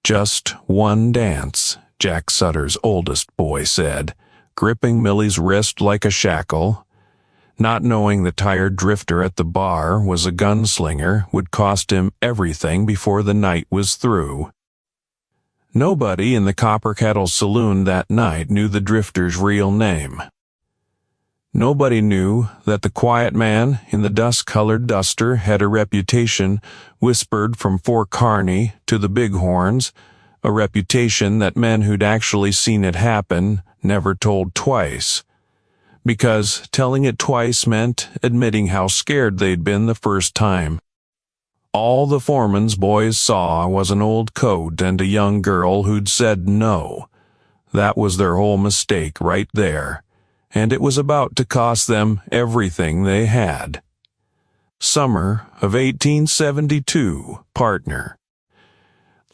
"Just one dance," Jack Sutter's oldest boy said, gripping Millie's wrist like a shackle. Not knowing the tired drifter at the bar was a gunslinger would cost him everything before the night was through. Nobody in the Copper Kettle Saloon that night knew the drifter's real name. Nobody knew that the quiet man in the dust-colored duster had a reputation whispered from Fort Kearny to the Bighorns, a reputation that men who'd actually seen it happen never told twice, because telling it twice meant admitting how scared they'd been the first time. All the Foreman's boys saw was an old coat and a young girl who'd said no. That was their whole mistake right there, and it was about to cost them everything they had. Summer of 1872, partner.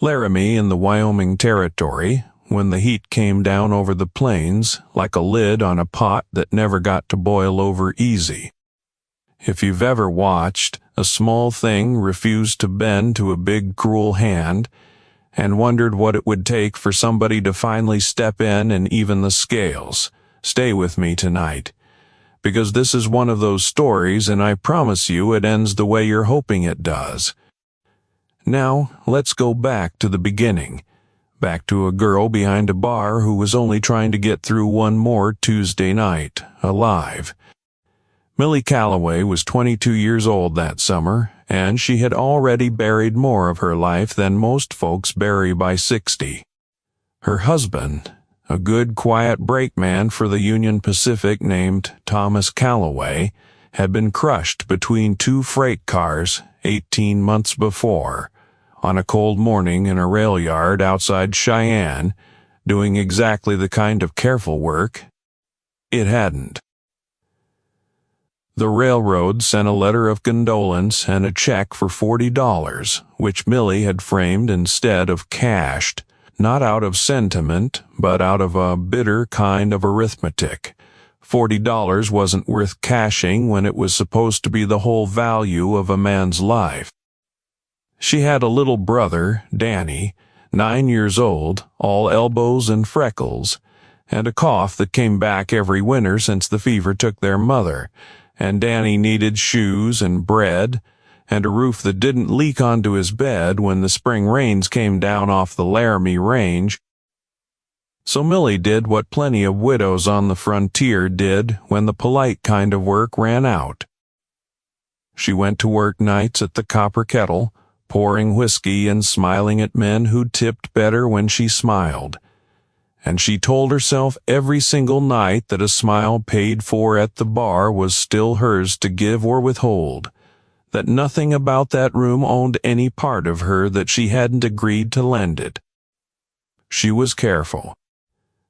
Laramie in the Wyoming Territory, when the heat came down over the plains like a lid on a pot that never got to boil over easy. If you've ever watched a small thing refuse to bend to a big cruel hand and wondered what it would take for somebody to finally step in and even the scales, stay with me tonight, because this is one of those stories, and I promise you it ends the way you're hoping it does. Now, let's go back to the beginning, back to a girl behind a bar who was only trying to get through one more Tuesday night, alive. Millie Calloway was 22 years old that summer, and she had already buried more of her life than most folks bury by 60. Her husband, a good, quiet brakeman for the Union Pacific named Thomas Calloway, had been crushed between two freight cars 18 months before, on a cold morning in a rail yard outside Cheyenne, doing exactly the kind of careful work it hadn't. The railroad sent a letter of condolence and a check for $40, which Millie had framed instead of cashed, not out of sentiment, but out of a bitter kind of arithmetic. $40 wasn't worth cashing when it was supposed to be the whole value of a man's life. She had a little brother, Danny, 9 years old, all elbows and freckles, and a cough that came back every winter since the fever took their mother, and Danny needed shoes and bread, and a roof that didn't leak onto his bed when the spring rains came down off the Laramie Range. So Millie did what plenty of widows on the frontier did when the polite kind of work ran out. She went to work nights at the Copper Kettle, pouring whiskey and smiling at men who tipped better when she smiled. And she told herself every single night that a smile paid for at the bar was still hers to give or withhold, that nothing about that room owned any part of her that she hadn't agreed to lend it. She was careful.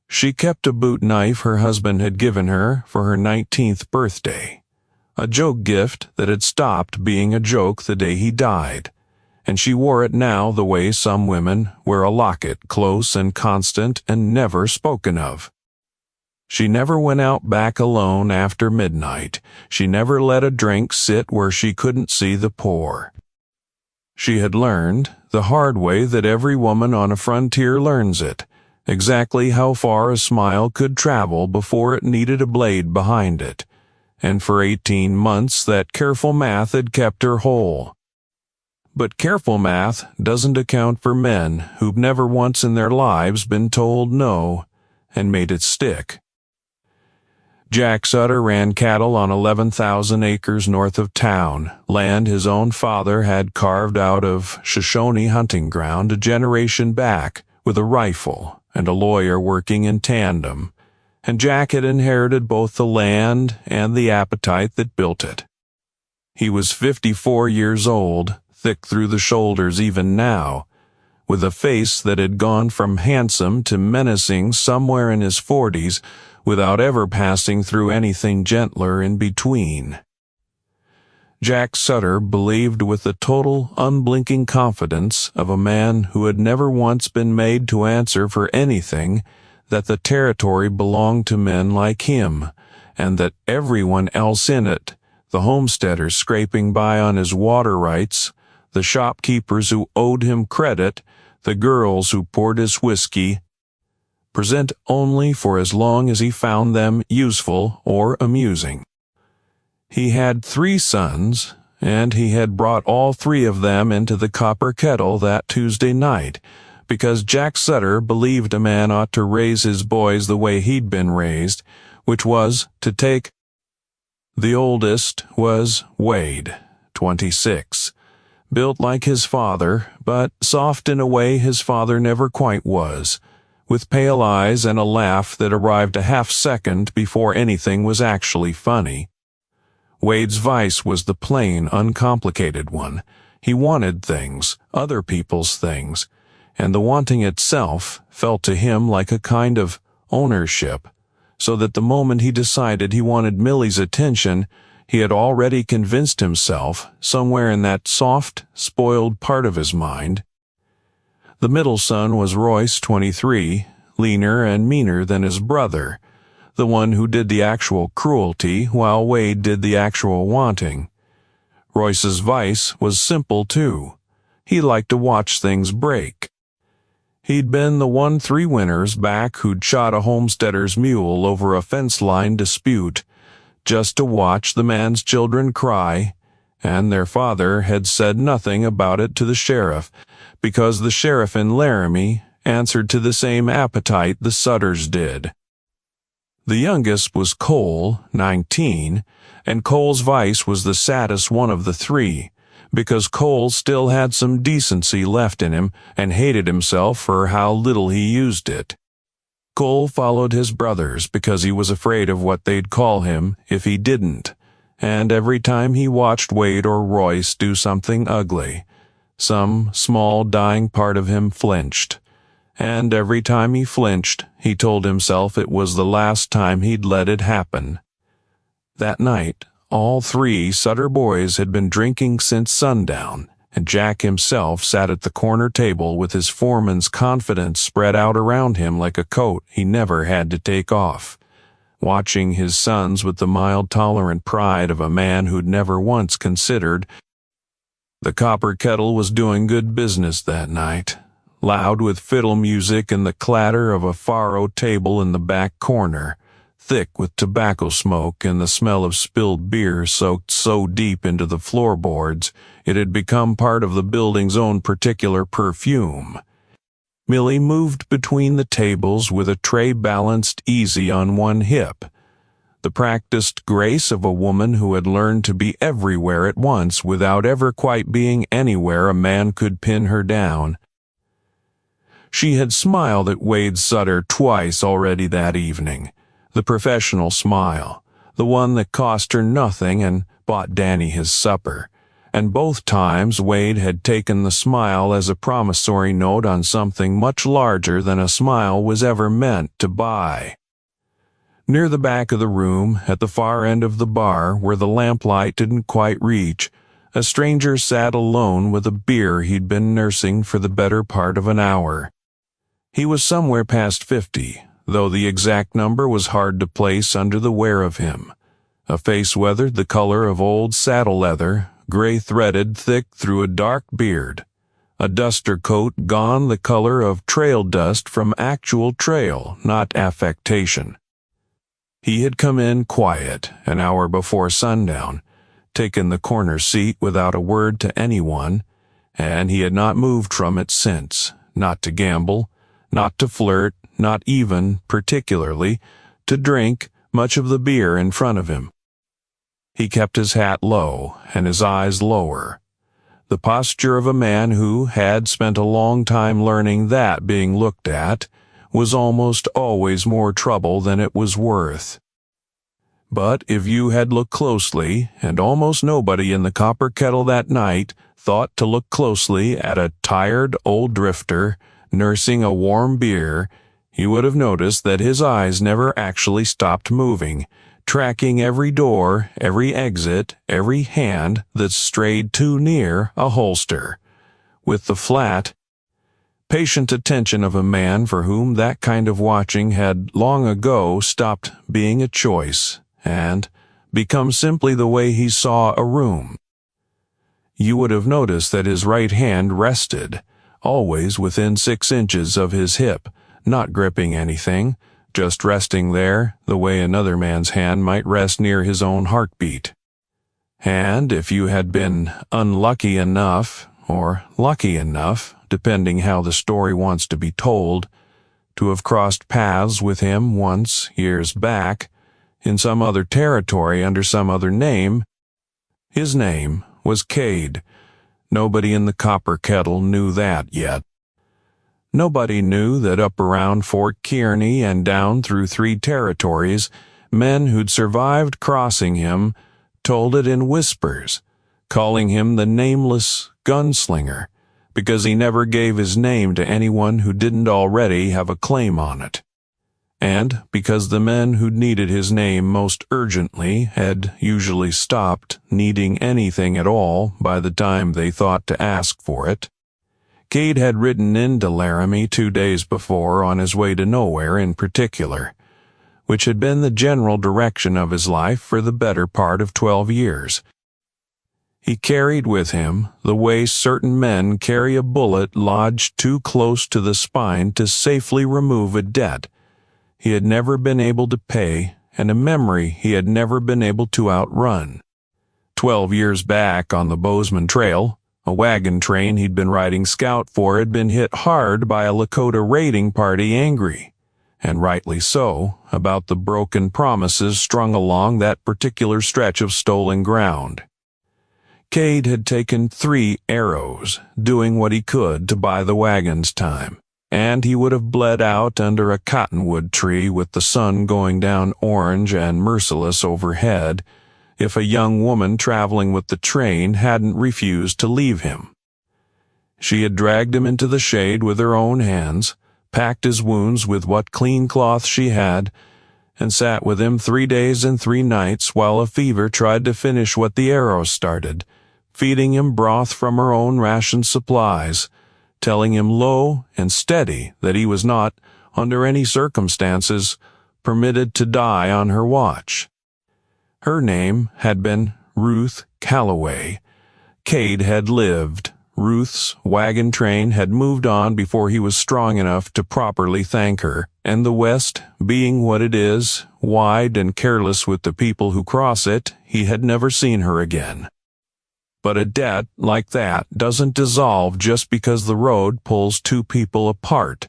She kept a boot knife her husband had given her for her 19th birthday, a joke gift that had stopped being a joke the day he died, and she wore it now the way some women wear a locket, close and constant and never spoken of. She never went out back alone after midnight. She never let a drink sit where she couldn't see the pour. She had learned, the hard way that every woman on a frontier learns it, exactly how far a smile could travel before it needed a blade behind it, and for 18 months that careful math had kept her whole. But careful math doesn't account for men who've never once in their lives been told no and made it stick. Jack Sutter ran cattle on 11,000 acres north of town, land his own father had carved out of Shoshone hunting ground a generation back with a rifle and a lawyer working in tandem, and Jack had inherited both the land and the appetite that built it. He was 54 years old, thick through the shoulders even now, with a face that had gone from handsome to menacing somewhere in his 40s without ever passing through anything gentler in between. Jack Sutter believed with the total, unblinking confidence of a man who had never once been made to answer for anything that the territory belonged to men like him, and that everyone else in it, the homesteaders scraping by on his water rights, the shopkeepers who owed him credit, the girls who poured his whiskey, present only for as long as he found them useful or amusing. He had 3 sons, and he had brought all 3 of them into the Copper Kettle that Tuesday night, because Jack Sutter believed a man ought to raise his boys the way he'd been raised, which was to take. The oldest was Wade, 26, built like his father, but soft in a way his father never quite was, with pale eyes and a laugh that arrived a half-second before anything was actually funny. Wade's vice was the plain, uncomplicated one. He wanted things, other people's things, and the wanting itself felt to him like a kind of ownership, so that the moment he decided he wanted Millie's attention, he had already convinced himself, somewhere in that soft, spoiled part of his mind. The middle son was Royce, 23, leaner and meaner than his brother, the one who did the actual cruelty while Wade did the actual wanting. Royce's vice was simple, too. He liked to watch things break. He'd been the one 3 winters back who'd shot a homesteader's mule over a fence-line dispute, just to watch the man's children cry, and their father had said nothing about it to the sheriff, because the sheriff in Laramie answered to the same appetite the Sutters did. The youngest was Cole, 19, and Cole's vice was the saddest one of the 3, because Cole still had some decency left in him and hated himself for how little he used it. Cole followed his brothers because he was afraid of what they'd call him if he didn't, and every time he watched Wade or Royce do something ugly, some small dying part of him flinched, and every time he flinched, he told himself it was the last time he'd let it happen. That night, all 3 Sutter boys had been drinking since sundown, and Jack himself sat at the corner table with his foreman's confidence spread out around him like a coat he never had to take off, watching his sons with the mild tolerant pride of a man who'd never once considered. The Copper Kettle was doing good business that night, loud with fiddle music and the clatter of a faro table in the back corner, thick with tobacco smoke and the smell of spilled beer soaked so deep into the floorboards it had become part of the building's own particular perfume. Millie moved between the tables with a tray balanced easy on one hip, the practiced grace of a woman who had learned to be everywhere at once without ever quite being anywhere a man could pin her down. She had smiled at Wade Sutter twice already that evening, the professional smile, the one that cost her nothing and bought Danny his supper, and both times Wade had taken the smile as a promissory note on something much larger than a smile was ever meant to buy. Near the back of the room, at the far end of the bar where the lamplight didn't quite reach, a stranger sat alone with a beer he'd been nursing for the better part of an hour. He was somewhere past 50, though the exact number was hard to place under the wear of him. A face weathered the color of old saddle leather, gray-threaded thick through a dark beard. A duster coat gone the color of trail dust from actual trail, not affectation. He had come in quiet an hour before sundown, taken the corner seat without a word to anyone, and he had not moved from it since, not to gamble, not to flirt, not even, particularly, to drink much of the beer in front of him. He kept his hat low and his eyes lower, the posture of a man who had spent a long time learning that being looked at was almost always more trouble than it was worth. But if you had looked closely, and almost nobody in the Copper Kettle that night thought to look closely at a tired old drifter nursing a warm beer, you would have noticed that his eyes never actually stopped moving, tracking every door, every exit, every hand that strayed too near a holster, with the flat, patient attention of a man for whom that kind of watching had long ago stopped being a choice and become simply the way he saw a room. You would have noticed that his right hand rested, always within 6 inches of his hip, not gripping anything, just resting there the way another man's hand might rest near his own heartbeat. And if you had been unlucky enough, or lucky enough, depending how the story wants to be told, to have crossed paths with him once, years back, in some other territory under some other name, his name was Cade. Nobody in the Copper Kettle knew that yet. Nobody knew that up around Fort Kearny and down through 3 territories, men who'd survived crossing him told it in whispers, calling him the nameless Gunslinger, because he never gave his name to anyone who didn't already have a claim on it. And because the men who needed his name most urgently had usually stopped needing anything at all by the time they thought to ask for it. Cade had ridden into Laramie 2 days before on his way to nowhere in particular, which had been the general direction of his life for the better part of 12 years. He carried with him the way certain men carry a bullet lodged too close to the spine to safely remove a debt he had never been able to pay and a memory he had never been able to outrun. 12 years back on the Bozeman Trail, a wagon train he'd been riding scout for had been hit hard by a Lakota raiding party angry, and rightly so, about the broken promises strung along that particular stretch of stolen ground. Cade had taken 3 arrows, doing what he could to buy the wagon's time, and he would have bled out under a cottonwood tree with the sun going down orange and merciless overhead if a young woman traveling with the train hadn't refused to leave him. She had dragged him into the shade with her own hands, packed his wounds with what clean cloth she had, and sat with him 3 days and 3 nights while a fever tried to finish what the arrows started, feeding him broth from her own ration supplies, telling him low and steady that he was not, under any circumstances, permitted to die on her watch. Her name had been Ruth Calloway. Cade had lived. Ruth's wagon train had moved on before he was strong enough to properly thank her, and the West, being what it is, wide and careless with the people who cross it, he had never seen her again. But a debt like that doesn't dissolve just because the road pulls 2 people apart.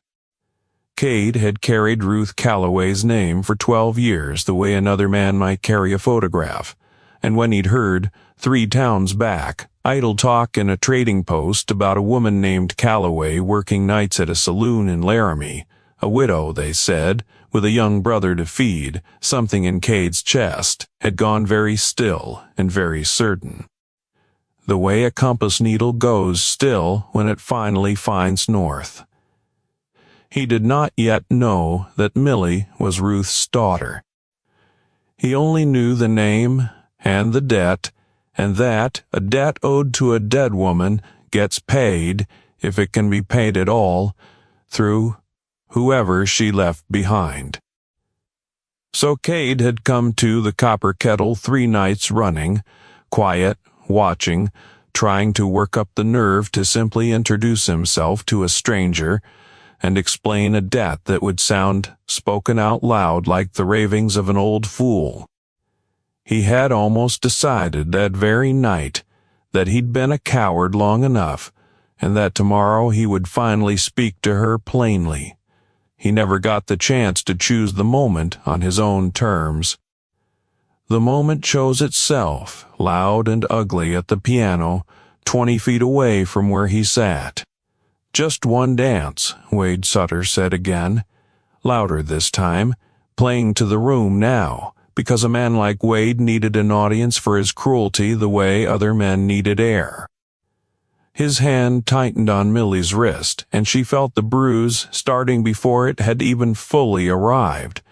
Cade had carried Ruth Calloway's name for 12 years the way another man might carry a photograph, and when he'd heard, 3 towns back, idle talk in a trading post about a woman named Calloway working nights at a saloon in Laramie, a widow, they said, with a young brother to feed, something in Cade's chest, had gone very still and very certain. The way a compass needle goes still when it finally finds north. He did not yet know that Millie was Ruth's daughter. He only knew the name and the debt, and that a debt owed to a dead woman gets paid, if it can be paid at all, through whoever she left behind. So Cade had come to the Copper Kettle 3 nights running, quiet, watching, trying to work up the nerve to simply introduce himself to a stranger and explain a debt that would sound spoken out loud like the ravings of an old fool. He had almost decided that very night that he'd been a coward long enough, and that tomorrow he would finally speak to her plainly. He never got the chance to choose the moment on his own terms. The moment chose itself, loud and ugly at the piano, 20 feet away from where he sat. "Just one dance," Wade Sutter said again, louder this time, playing to the room now, because a man like Wade needed an audience for his cruelty the way other men needed air. His hand tightened on Millie's wrist, and she felt the bruise starting before it had even fully arrived.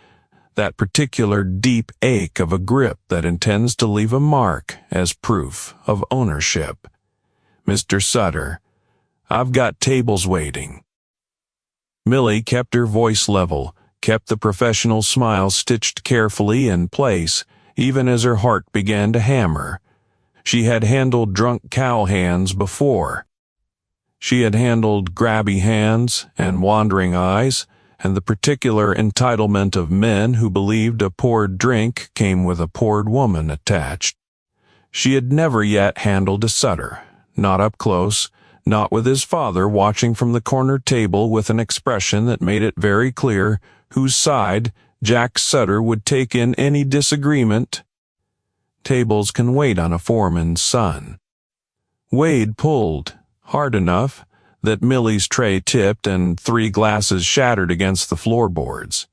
That particular deep ache of a grip that intends to leave a mark as proof of ownership. "Mr. Sutter, I've got tables waiting." Millie kept her voice level, kept the professional smile stitched carefully in place, even as her heart began to hammer. She had handled drunk cowhands before. She had handled grabby hands and wandering eyes, and the particular entitlement of men who believed a poured drink came with a poured woman attached. She had never yet handled a Sutter, not up close, not with his father watching from the corner table with an expression that made it very clear whose side Jack Sutter would take in any disagreement. Tables can wait on a foreman's son. Wade pulled, hard enough, that Millie's tray tipped and 3 glasses shattered against the floorboards.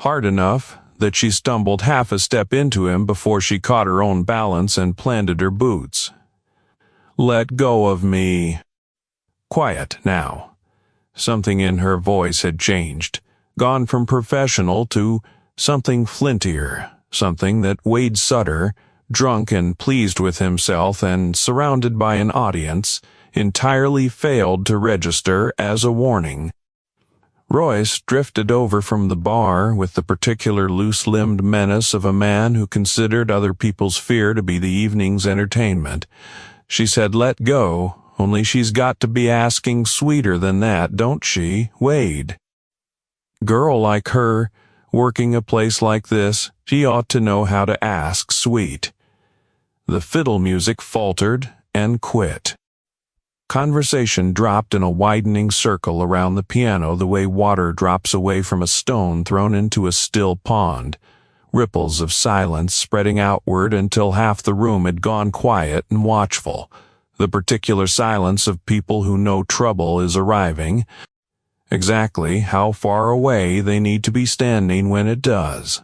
Hard enough that she stumbled half a step into him before she caught her own balance and planted her boots. "Let go of me." Quiet now. Something in her voice had changed, gone from professional to something flintier, something that Wade Sutter, drunk and pleased with himself and surrounded by an audience, entirely failed to register as a warning. Royce drifted over from the bar with the particular loose-limbed menace of a man who considered other people's fear to be the evening's entertainment. She said, "Let go, only she's got to be asking sweeter than that, don't she, Wade? Girl like her, working a place like this, she ought to know how to ask sweet." The fiddle music faltered and quit. Conversation dropped in a widening circle around the piano the way water drops away from a stone thrown into a still pond, ripples of silence spreading outward until half the room had gone quiet and watchful, the particular silence of people who know trouble is arriving, exactly how far away they need to be standing when it does.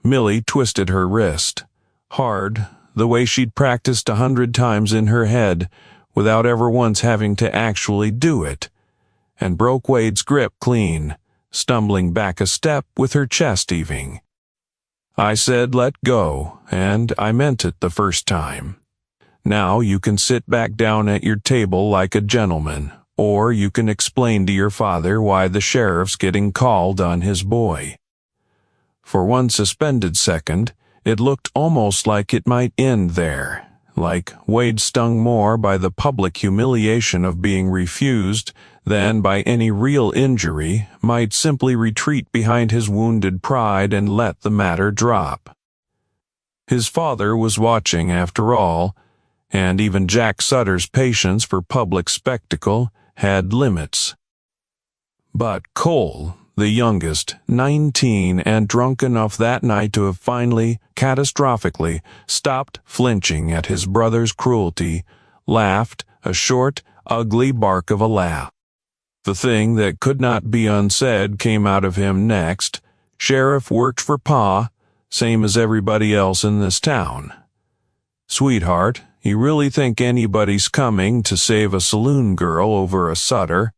Millie twisted her wrist, hard, the way she'd practiced 100 times in her head, without ever once having to actually do it, and broke Wade's grip clean, stumbling back a step with her chest heaving. "I said let go, and I meant it the first time. Now you can sit back down at your table like a gentleman, or you can explain to your father why the sheriff's getting called on his boy." For one suspended second, it looked almost like it might end there, like Wade stung more by the public humiliation of being refused than by any real injury, might simply retreat behind his wounded pride and let the matter drop. His father was watching after all, and even Jack Sutter's patience for public spectacle had limits. But Cole, the youngest, 19 and drunk enough that night to have finally, catastrophically, stopped flinching at his brother's cruelty, laughed a short, ugly bark of a laugh. The thing that could not be unsaid came out of him next. "Sheriff worked for Pa, same as everybody else in this town. Sweetheart, you really think anybody's coming to save a saloon girl over a Sutter?"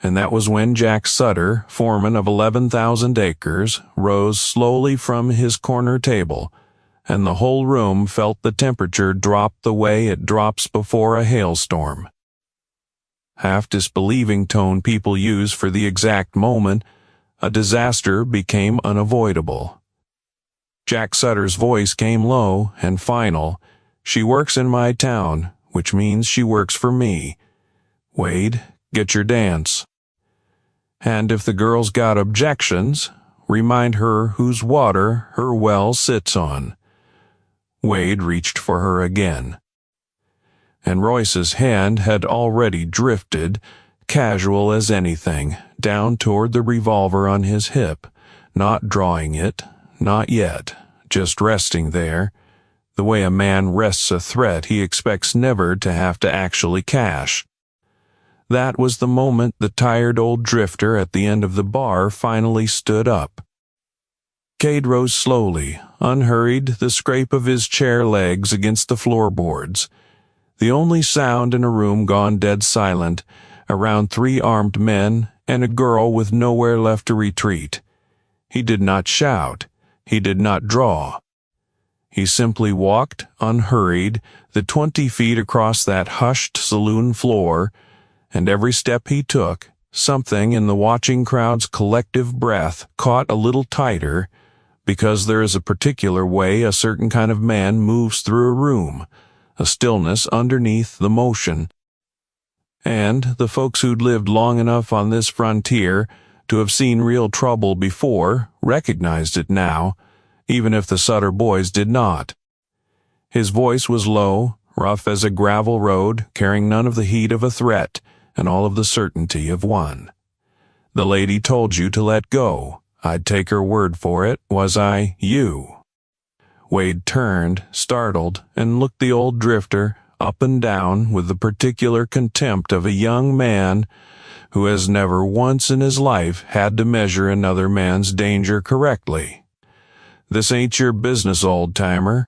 And that was when Jack Sutter, foreman of 11,000 acres, rose slowly from his corner table, and the whole room felt the temperature drop the way it drops before a hailstorm. Half-disbelieving tone people use for the exact moment a disaster became unavoidable. Jack Sutter's voice came low and final. "She works in my town, which means she works for me. Wade, get your dance. And if the girl's got objections, remind her whose water her well sits on." Wade reached for her again. And Royce's hand had already drifted, casual as anything, down toward the revolver on his hip, not drawing it, not yet, just resting there, the way a man rests a threat he expects never to have to actually cash. That was the moment the tired old drifter at the end of the bar finally stood up. Cade rose slowly, unhurried, the scrape of his chair legs against the floorboards. The only sound in a room gone dead silent, around 3 armed men and a girl with nowhere left to retreat. He did not shout. He did not draw. He simply walked, unhurried, the 20 feet across that hushed saloon floor, and every step he took, something in the watching crowd's collective breath caught a little tighter, because there is a particular way a certain kind of man moves through a room, a stillness underneath the motion. And the folks who'd lived long enough on this frontier to have seen real trouble before recognized it now, even if the Sutter boys did not. His voice was low, rough as a gravel road, carrying none of the heat of a threat and all of the certainty of one. "The lady told you to let go. I'd take her word for it, was I you?" Wade turned, startled, and looked the old drifter up and down with the particular contempt of a young man who has never once in his life had to measure another man's danger correctly. "This ain't your business, old-timer.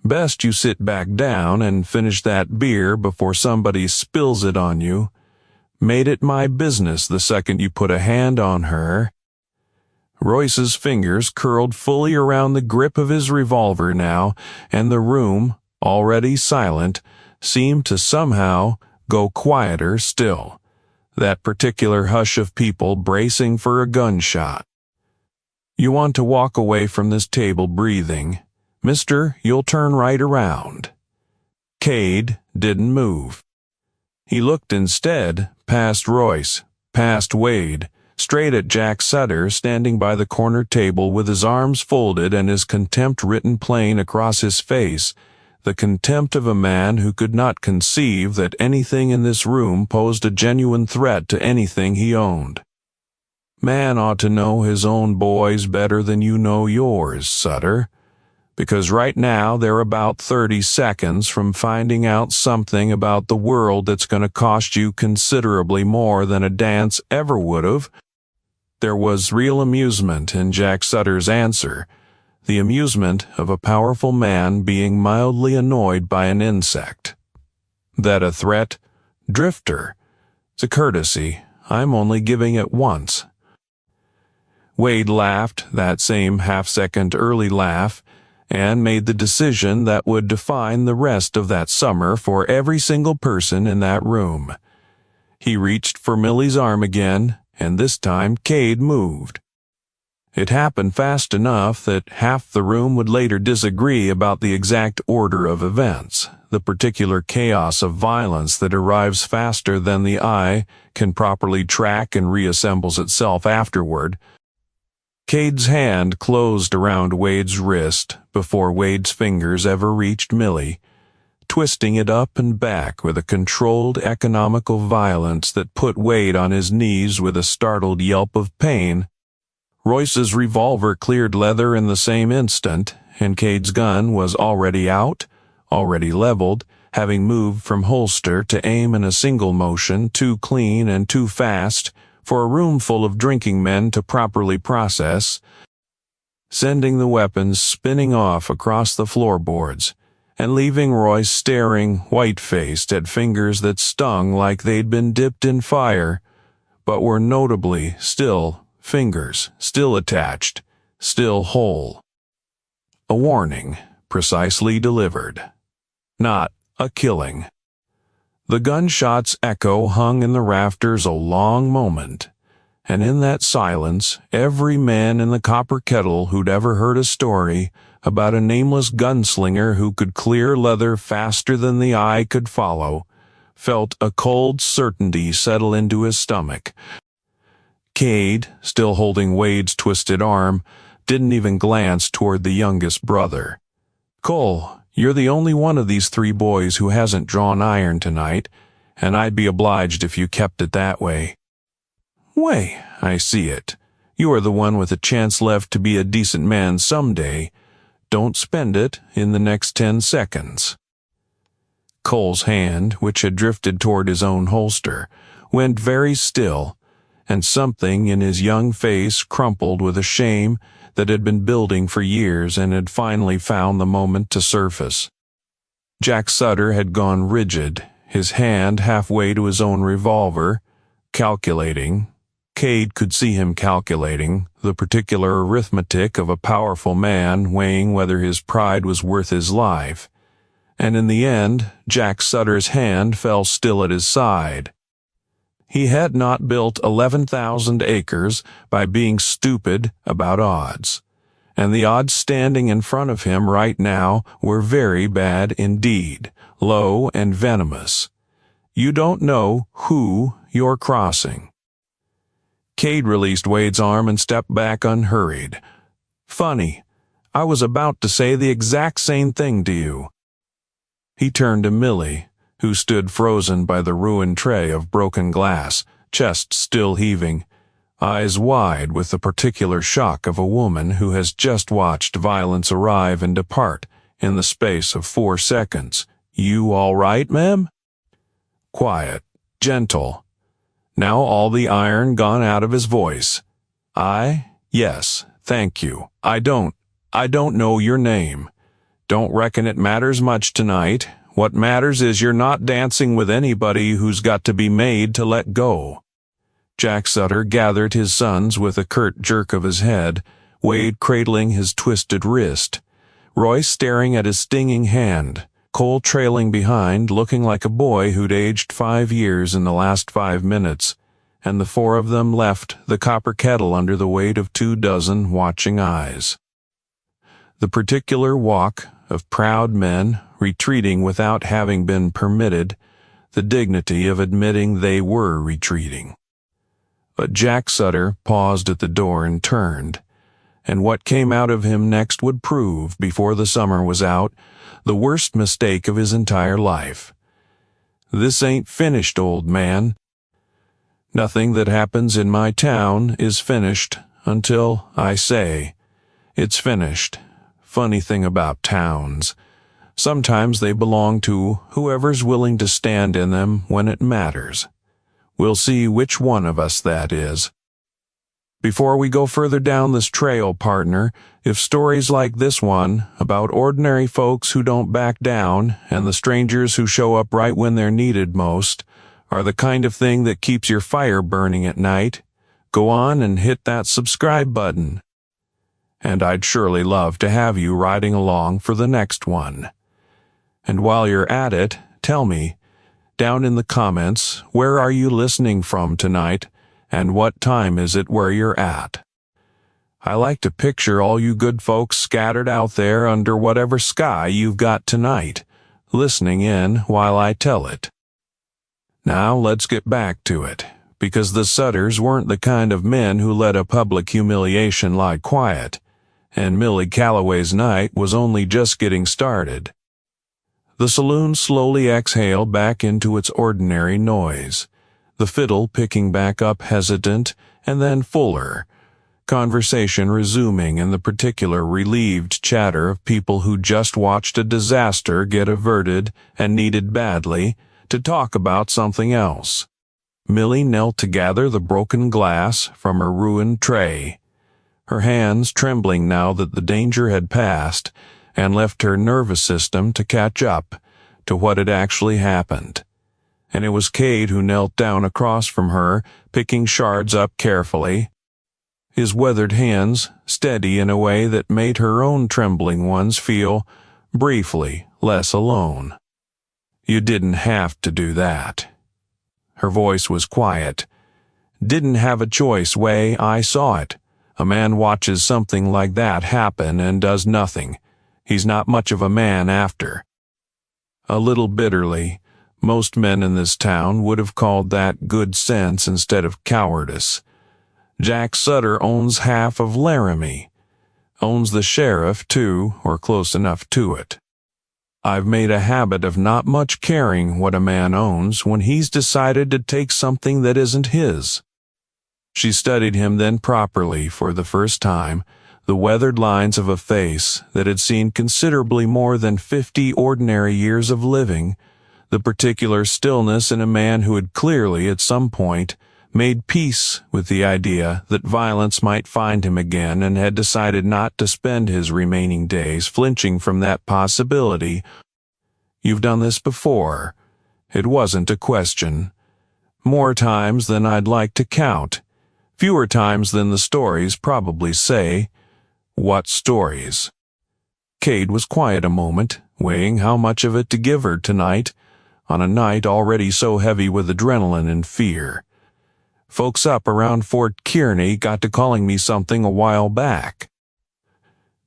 Best you sit back down and finish that beer before somebody spills it on you. Made it my business the second you put a hand on her." Royce's fingers curled fully around the grip of his revolver now, and the room, already silent, seemed to somehow go quieter still. That particular hush of people bracing for a gunshot. "You want to walk away from this table breathing. Mister, you'll turn right around." Cade didn't move. He looked instead past Royce, past Wade, straight at Jack Sutter standing by the corner table with his arms folded and his contempt written plain across his face, the contempt of a man who could not conceive that anything in this room posed a genuine threat to anything he owned. "Man ought to know his own boys better than you know yours, Sutter, because right now they're about 30 seconds from finding out something about the world that's going to cost you considerably more than a dance ever would have." There was real amusement in Jack Sutter's answer, the amusement of a powerful man being mildly annoyed by an insect. "That a threat? Drifter. It's a courtesy. I'm only giving it once." Wade laughed, that same half-second early laugh, and made the decision that would define the rest of that summer for every single person in that room. He reached for Millie's arm again, and this time Cade moved. It happened fast enough that half the room would later disagree about the exact order of events, the particular chaos of violence that arrives faster than the eye can properly track and reassembles itself afterward. Cade's hand closed around Wade's wrist before Wade's fingers ever reached Millie, twisting it up and back with a controlled economical violence that put Wade on his knees with a startled yelp of pain. Royce's revolver cleared leather in the same instant, and Cade's gun was already out, already leveled, having moved from holster to aim in a single motion, too clean and too fast for a room full of drinking men to properly process, sending the weapons spinning off across the floorboards, and leaving Royce staring white-faced at fingers that stung like they'd been dipped in fire, but were notably still fingers, still attached, still whole. A warning, precisely delivered. Not a killing. The gunshot's echo hung in the rafters a long moment, and in that silence every man in the Copper Kettle who'd ever heard a story about a nameless gunslinger who could clear leather faster than the eye could follow felt a cold certainty settle into his stomach. Cade, still holding Wade's twisted arm, didn't even glance toward the youngest brother. "Cole, you're the only one of these three boys who hasn't drawn iron tonight, and I'd be obliged if you kept it that way." "Way, I see it. You are the one with a chance left to be a decent man someday. Don't spend it in the next 10 seconds. Cole's hand, which had drifted toward his own holster, went very still, and something in his young face crumpled with a shame that had been building for years and had finally found the moment to surface. Jack Sutter had gone rigid, his hand halfway to his own revolver, calculating. Cade could see him calculating, the particular arithmetic of a powerful man weighing whether his pride was worth his life. And in the end, Jack Sutter's hand fell still at his side. He had not built 11,000 acres by being stupid about odds, and the odds standing in front of him right now were very bad indeed, low and venomous. You don't know who you're crossing." Cade released Wade's arm and stepped back unhurried. "Funny, I was about to say the exact same thing to you." He turned to Millie, who stood frozen by the ruined tray of broken glass, chest still heaving, eyes wide with the particular shock of a woman who has just watched violence arrive and depart in the space of 4 seconds. "You all right, ma'am?" Quiet, gentle. Now all the iron gone out of his voice. Yes, thank you. I don't know your name. Don't reckon it matters much tonight. What matters is you're not dancing with anybody who's got to be made to let go." Jack Sutter gathered his sons with a curt jerk of his head, Wade cradling his twisted wrist, Royce staring at his stinging hand, Cole trailing behind, looking like a boy who'd aged 5 years in the last 5 minutes, and the 4 of them left the copper kettle under the weight of 24 watching eyes. The particular walk of proud men retreating without having been permitted, the dignity of admitting they were retreating. But Jack Sutter paused at the door and turned, and what came out of him next would prove, before the summer was out, the worst mistake of his entire life. "This ain't finished, old man. Nothing that happens in my town is finished until I say it's finished. Funny thing about towns. Sometimes they belong to whoever's willing to stand in them when it matters. We'll see which one of us that is. Before we go further down this trail, partner, if stories like this one, about ordinary folks who don't back down and the strangers who show up right when they're needed most, are the kind of thing that keeps your fire burning at night, go on and hit that subscribe button. And I'd surely love to have you riding along for the next one. And while you're at it, tell me, down in the comments, where are you listening from tonight, and what time is it where you're at? I like to picture all you good folks scattered out there under whatever sky you've got tonight, listening in while I tell it. Now let's get back to it, because the Sutters weren't the kind of men who let a public humiliation lie quiet, and Millie Calloway's night was only just getting started. The saloon slowly exhaled back into its ordinary noise, the fiddle picking back up hesitant and then fuller, conversation resuming and the particular relieved chatter of people who just watched a disaster get averted and needed badly to talk about something else. Millie knelt to gather the broken glass from her ruined tray, her hands trembling now that the danger had passed and left her nervous system to catch up to what had actually happened. And it was Cade who knelt down across from her, picking shards up carefully, his weathered hands steady in a way that made her own trembling ones feel, briefly, less alone. "You didn't have to do that." Her voice was quiet. "Didn't have a choice, way I saw it. A man watches something like that happen and does nothing. He's not much of a man after." A little bitterly, most men in this town would have called that good sense instead of cowardice. Jack Sutter owns half of Laramie. Owns the sheriff, too, or close enough to it. I've made a habit of not much caring what a man owns when he's decided to take something that isn't his. She studied him then properly for the first time, the weathered lines of a face that had seen considerably more than 50 ordinary years of living, the particular stillness in a man who had clearly, at some point, made peace with the idea that violence might find him again and had decided not to spend his remaining days flinching from that possibility. "You've done this before." It wasn't a question. "More times than I'd like to count. Fewer times than the stories probably say." "What stories?" Cade was quiet a moment, weighing how much of it to give her tonight, on a night already so heavy with adrenaline and fear. "Folks up around Fort Kearny got to calling me something a while back.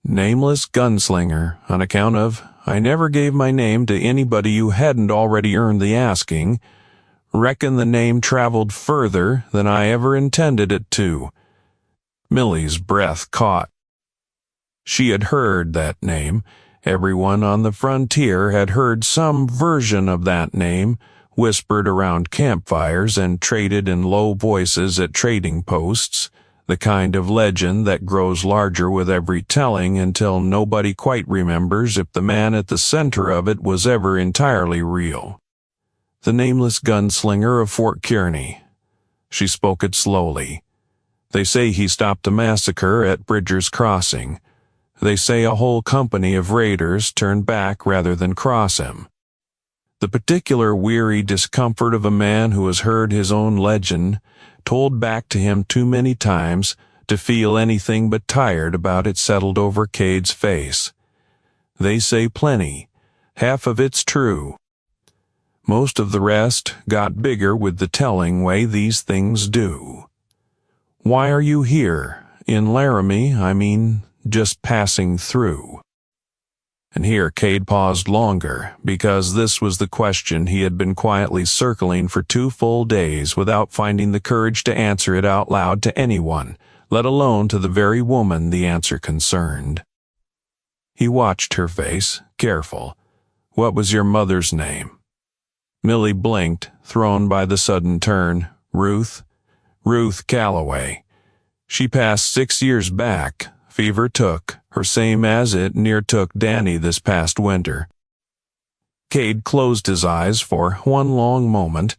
Nameless Gunslinger, on account of I never gave my name to anybody who hadn't already earned the asking. Reckon the name traveled further than I ever intended it to." Millie's breath caught. She had heard that name. Everyone on the frontier had heard some version of that name, whispered around campfires and traded in low voices at trading posts, the kind of legend that grows larger with every telling until nobody quite remembers if the man at the center of it was ever entirely real. The nameless gunslinger of Fort Kearny. She spoke it slowly. They say he stopped a massacre at Bridger's Crossing. They say a whole company of raiders turned back rather than cross him. The particular weary discomfort of a man who has heard his own legend told back to him too many times to feel anything but tired about it settled over Cade's face. They say plenty. Half of it's true. Most of the rest got bigger with the telling way these things do. "Why are you here? In Laramie, I mean, just passing through." And here Cade paused longer, because this was the question he had been quietly circling for 2 full days without finding the courage to answer it out loud to anyone, let alone to the very woman the answer concerned. He watched her face, careful. "What was your mother's name?" Millie blinked, thrown by the sudden turn. "Ruth Calloway. She passed 6 years back. Fever took her, same as it near took Danny this past winter." Cade closed his eyes for one long moment,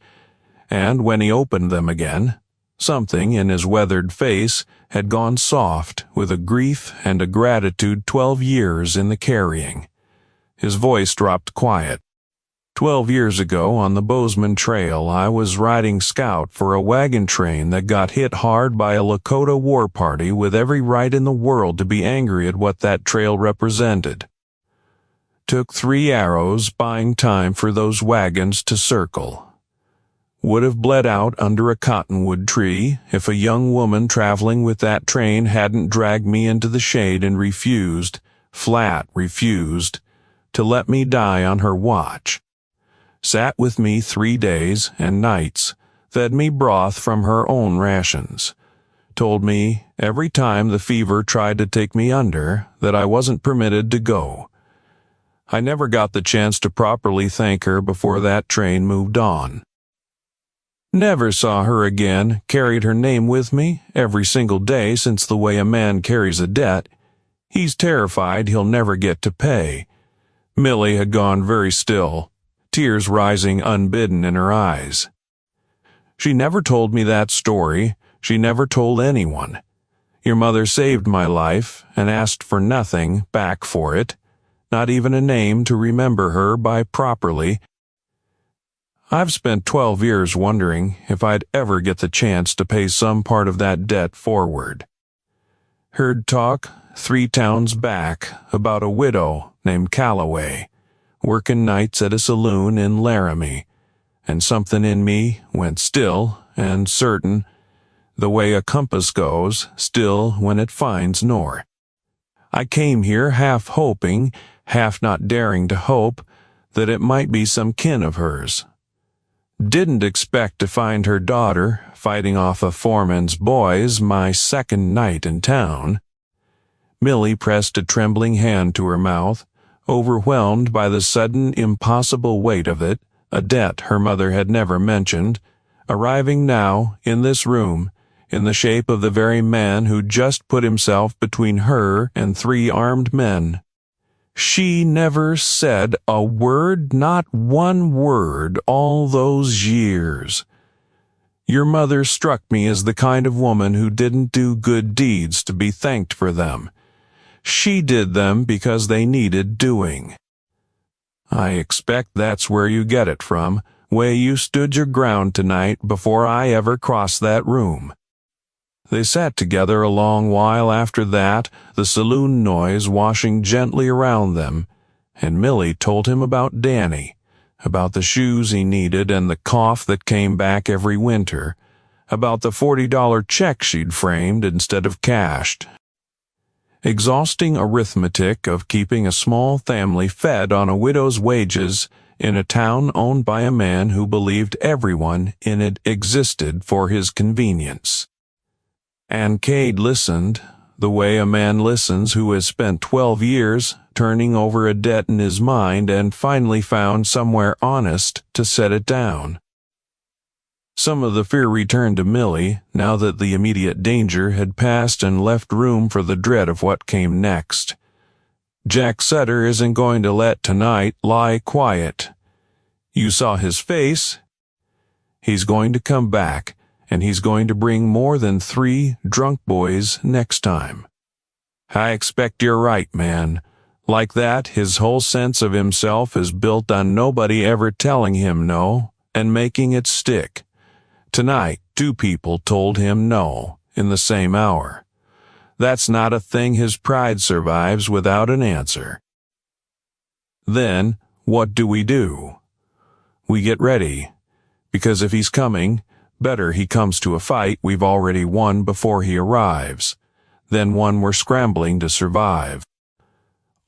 and when he opened them again, something in his weathered face had gone soft with a grief and a gratitude 12 years in the carrying. His voice dropped quiet. 12 years ago on the Bozeman Trail, I was riding scout for a wagon train that got hit hard by a Lakota war party with every right in the world to be angry at what that trail represented. Took 3 arrows buying time for those wagons to circle. Would have bled out under a cottonwood tree if a young woman traveling with that train hadn't dragged me into the shade and flat refused, to let me die on her watch. Sat with me 3 days and nights, fed me broth from her own rations. Told me every time the fever tried to take me under that I wasn't permitted to go. I never got the chance to properly thank her before that train moved on. Never saw her again, carried her name with me every single day since the way a man carries a debt. He's terrified he'll never get to pay. Millie had gone very still, tears rising unbidden in her eyes. She never told me that story. She never told anyone. Your mother saved my life and asked for nothing back for it, not even a name to remember her by properly. I've spent 12 years wondering if I'd ever get the chance to pay some part of that debt forward. Heard talk 3 towns back about a widow named Calloway, working nights at a saloon in Laramie, and something in me went still and certain, the way a compass goes, still when it finds north. I came here half hoping, half not daring to hope, that it might be some kin of hers. Didn't expect to find her daughter fighting off a Foreman's boys my second night in town. Millie pressed a trembling hand to her mouth, overwhelmed by the sudden impossible weight of it, a debt her mother had never mentioned, arriving now in this room, in the shape of the very man who just put himself between her and 3 armed men. She never said a word, not one word, all those years. Your mother struck me as the kind of woman who didn't do good deeds to be thanked for them. She did them because they needed doing. I expect that's where you get it from, way you stood your ground tonight before I ever crossed that room. They sat together a long while after that, the saloon noise washing gently around them, and Millie told him about Danny, about the shoes he needed and the cough that came back every winter, about the $40 check she'd framed instead of cashed. Exhausting arithmetic of keeping a small family fed on a widow's wages in a town owned by a man who believed everyone in it existed for his convenience. And Cade listened, the way a man listens who has spent 12 years turning over a debt in his mind and finally found somewhere honest to set it down. Some of the fear returned to Millie now that the immediate danger had passed and left room for the dread of what came next. Jack Sutter isn't going to let tonight lie quiet. You saw his face. He's going to come back, and he's going to bring more than 3 drunk boys next time. I expect you're right, man. Like that, his whole sense of himself is built on nobody ever telling him no and making it stick. Tonight, 2 people told him no in the same hour. That's not a thing his pride survives without an answer. Then, what do? We get ready, because if he's coming, better he comes to a fight we've already won before he arrives, than one we're scrambling to survive.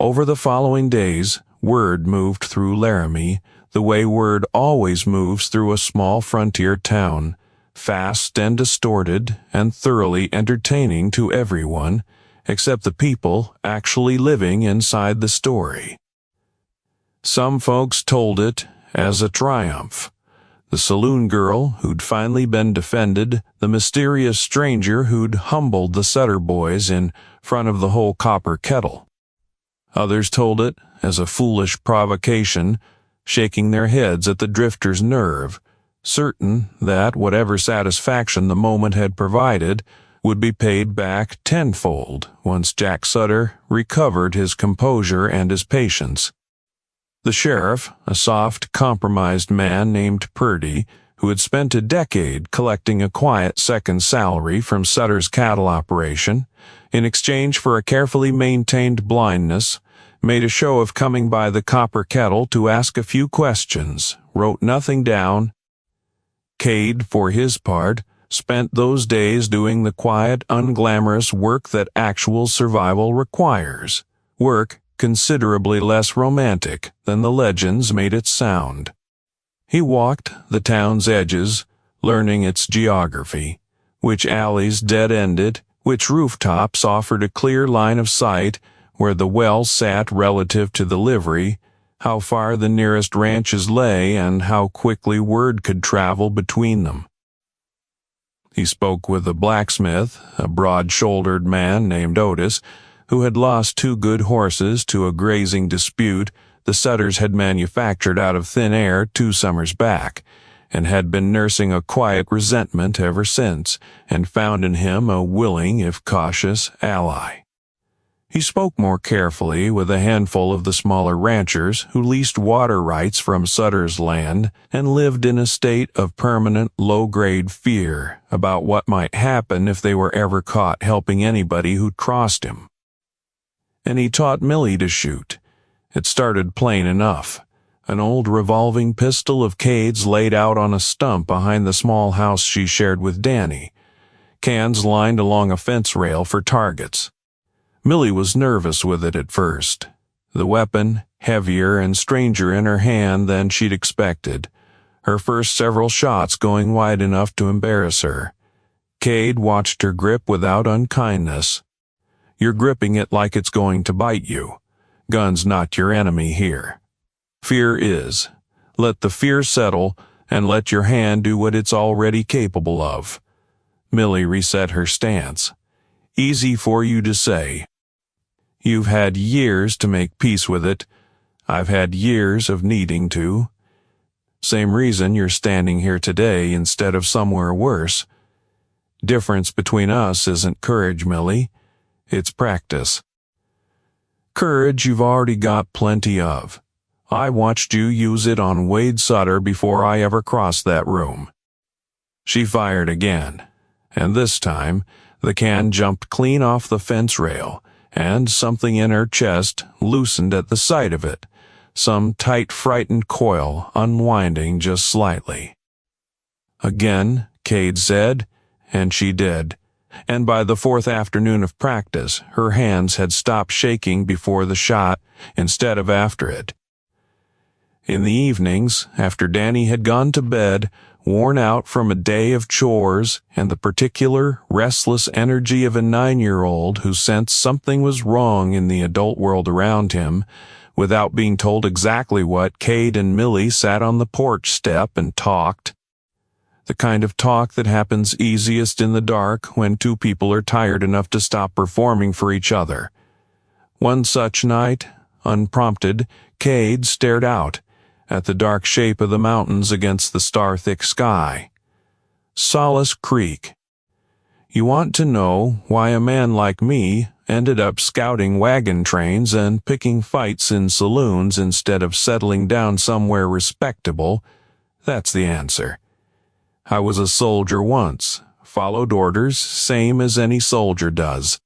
Over the following days, word moved through Laramie the way word always moves through a small frontier town, fast and distorted and thoroughly entertaining to everyone except the people actually living inside the story. Some folks told it as a triumph. The saloon girl who'd finally been defended, the mysterious stranger who'd humbled the Sutter boys in front of the whole Copper Kettle. Others told it as a foolish provocation, shaking their heads at the drifter's nerve, certain that whatever satisfaction the moment had provided would be paid back tenfold once Jack Sutter recovered his composure and his patience. The sheriff, a soft, compromised man named Purdy, who had spent a decade collecting a quiet second salary from Sutter's cattle operation, in exchange for a carefully maintained blindness, made a show of coming by the Copper Kettle to ask a few questions, wrote nothing down. Cade, for his part, spent those days doing the quiet, unglamorous work that actual survival requires, work considerably less romantic than the legends made it sound. He walked the town's edges, learning its geography, which alleys dead-ended, which rooftops offered a clear line of sight where the well sat relative to the livery, how far the nearest ranches lay, and how quickly word could travel between them. He spoke with a blacksmith, a broad-shouldered man named Otis, who had lost 2 good horses to a grazing dispute the Sutters had manufactured out of thin air 2 summers back, and had been nursing a quiet resentment ever since, and found in him a willing, if cautious, ally. He spoke more carefully with a handful of the smaller ranchers who leased water rights from Sutter's land and lived in a state of permanent low-grade fear about what might happen if they were ever caught helping anybody who'd crossed him. And he taught Millie to shoot. It started plain enough. An old revolving pistol of Cade's laid out on a stump behind the small house she shared with Danny. Cans lined along a fence rail for targets. Millie was nervous with it at first, the weapon heavier and stranger in her hand than she'd expected, her first several shots going wide enough to embarrass her. Cade watched her grip without unkindness. You're gripping it like it's going to bite you. Gun's not your enemy here. Fear is. Let the fear settle, and let your hand do what it's already capable of. Millie reset her stance. Easy for you to say. You've had years to make peace with it. I've had years of needing to. Same reason you're standing here today instead of somewhere worse. Difference between us isn't courage, Millie. It's practice. Courage you've already got plenty of. I watched you use it on Wade Sutter before I ever crossed that room. She fired again, and this time the can jumped clean off the fence rail, and something in her chest loosened at the sight of it, some tight, frightened coil unwinding just slightly. Again, Cade said, and she did, and by the 4th afternoon of practice, her hands had stopped shaking before the shot instead of after it. In the evenings, after Danny had gone to bed, worn out from a day of chores and the particular restless energy of a 9-year-old who sensed something was wrong in the adult world around him, without being told exactly what, Cade and Millie sat on the porch step and talked. The kind of talk that happens easiest in the dark when two people are tired enough to stop performing for each other. One such night, unprompted, Cade stared out at the dark shape of the mountains against the star-thick sky. Solace Creek. You want to know why a man like me ended up scouting wagon trains and picking fights in saloons instead of settling down somewhere respectable? That's the answer. I was a soldier once, followed orders, same as any soldier does.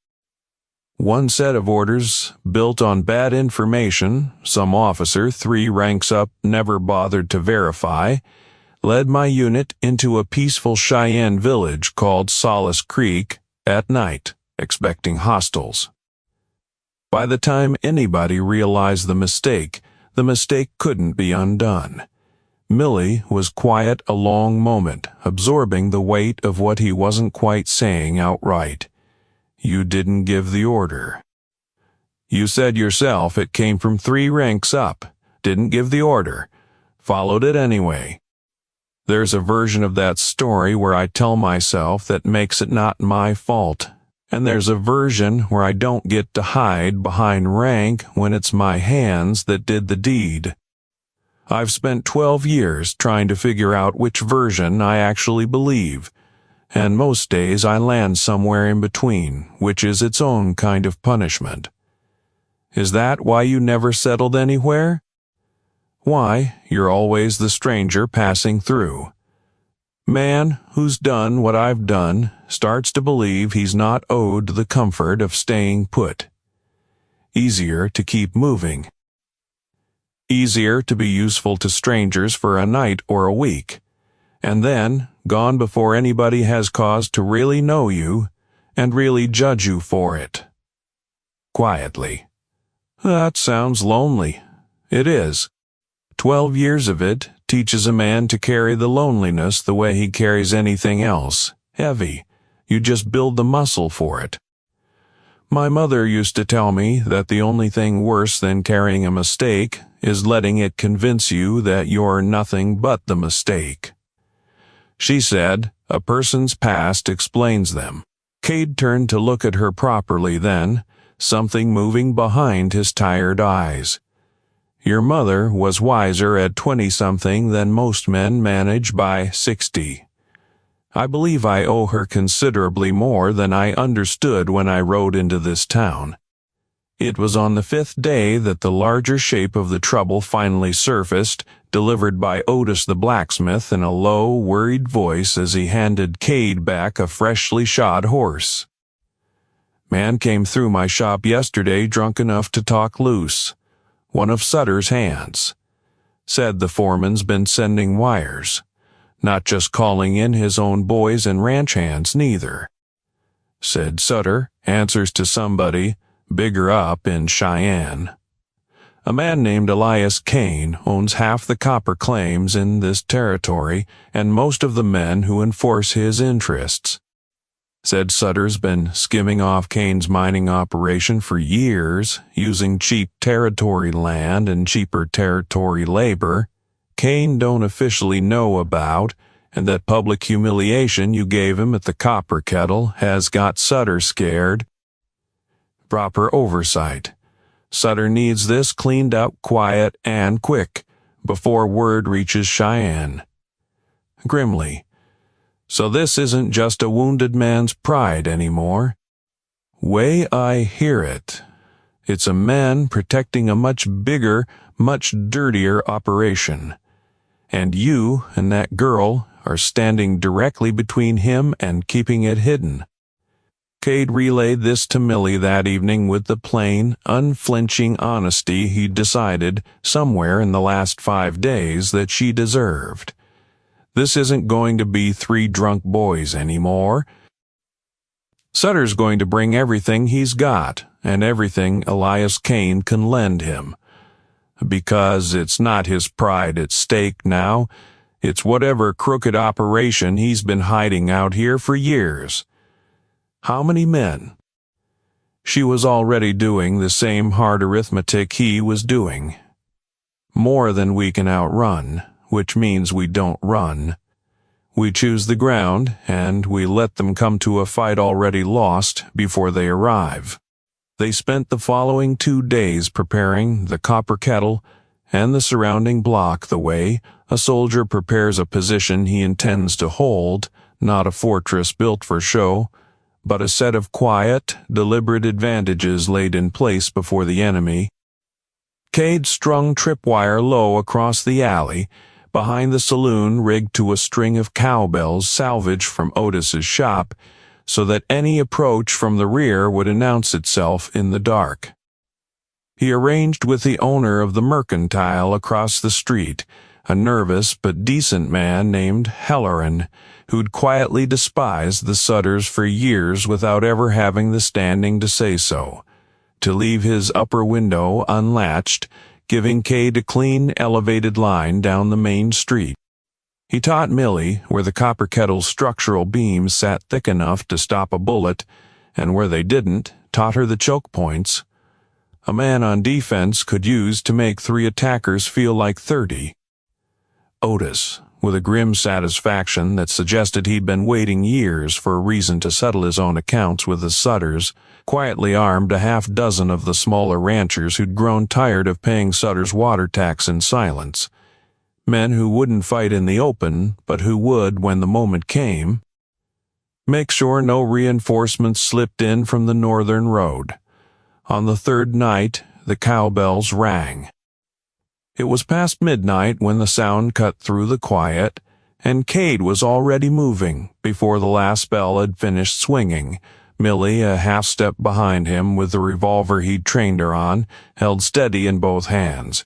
One set of orders built on bad information, some officer 3 ranks up never bothered to verify, led my unit into a peaceful Cheyenne village called Solace Creek at night, expecting hostiles. By the time anybody realized the mistake couldn't be undone. Millie was quiet a long moment, absorbing the weight of what he wasn't quite saying outright. You didn't give the order. You said yourself it came from 3 ranks up. Didn't give the order. Followed it anyway. There's a version of that story where I tell myself that makes it not my fault. And there's a version where I don't get to hide behind rank when it's my hands that did the deed. I've spent 12 years trying to figure out which version I actually believe. And most days I land somewhere in between, which is its own kind of punishment. Is that why you never settled anywhere? Why, you're always the stranger passing through. Man who's done what I've done starts to believe he's not owed the comfort of staying put. Easier to keep moving. Easier to be useful to strangers for a night or a week. And then, gone before anybody has cause to really know you and really judge you for it. Quietly. That sounds lonely. It is. 12 years of it teaches a man to carry the loneliness the way he carries anything else, heavy. You just build the muscle for it. My mother used to tell me that the only thing worse than carrying a mistake is letting it convince you that you're nothing but the mistake. She said, a person's past explains them. Cade turned to look at her properly then, something moving behind his tired eyes. Your mother was wiser at 20-something than most men manage by 60. I believe I owe her considerably more than I understood when I rode into this town. It was on the 5th day that the larger shape of the trouble finally surfaced, delivered by Otis the blacksmith in a low, worried voice as he handed Cade back a freshly shod horse. Man came through my shop yesterday drunk enough to talk loose. One of Sutter's hands. Said the foreman's been sending wires. Not just calling in his own boys and ranch hands neither. Said Sutter answers to somebody bigger up in Cheyenne. A man named Elias Kane owns half the copper claims in this territory and most of the men who enforce his interests. Said Sutter's been skimming off Kane's mining operation for years, using cheap territory land and cheaper territory labor Kane don't officially know about, and that public humiliation you gave him at the Copper Kettle has got Sutter scared. Proper oversight. Sutter needs this cleaned up quiet and quick, before word reaches Cheyenne. Grimly. So this isn't just a wounded man's pride anymore. Way I hear it, it's a man protecting a much bigger, much dirtier operation. And you and that girl are standing directly between him and keeping it hidden. Cade relayed this to Millie that evening with the plain, unflinching honesty he'd decided, somewhere in the last 5 days, that she deserved. This isn't going to be 3 drunk boys anymore. Sutter's going to bring everything he's got, and everything Elias Kane can lend him. because it's not his pride at stake now. It's whatever crooked operation he's been hiding out here for years. How many men? She was already doing the same hard arithmetic he was doing. More than we can outrun, which means we don't run. We choose the ground, and we let them come to a fight already lost before they arrive. They spent the following 2 days preparing the Copper Kettle and the surrounding block the way a soldier prepares a position he intends to hold, not a fortress built for show, but a set of quiet, deliberate advantages laid in place before the enemy. Cade strung tripwire low across the alley, behind the saloon rigged to a string of cowbells salvaged from Otis's shop, so that any approach from the rear would announce itself in the dark. He arranged with the owner of the mercantile across the street, a nervous but decent man named Halloran, who'd quietly despised the Sutters for years without ever having the standing to say so, to leave his upper window unlatched, giving Cade a clean, elevated line down the main street. He taught Millie where the Copper Kettle's structural beams sat thick enough to stop a bullet, and where they didn't, taught her the choke points a man on defense could use to make 3 attackers feel like 30. Otis, with a grim satisfaction that suggested he'd been waiting years for a reason to settle his own accounts with the Sutters, quietly armed a half-dozen of the smaller ranchers who'd grown tired of paying Sutter's water tax in silence. Men who wouldn't fight in the open, but who would, when the moment came, make sure no reinforcements slipped in from the northern road. On the 3rd night, the cowbells rang. It was past midnight when the sound cut through the quiet, and Cade was already moving before the last bell had finished swinging, Millie a half-step behind him with the revolver he'd trained her on, held steady in both hands.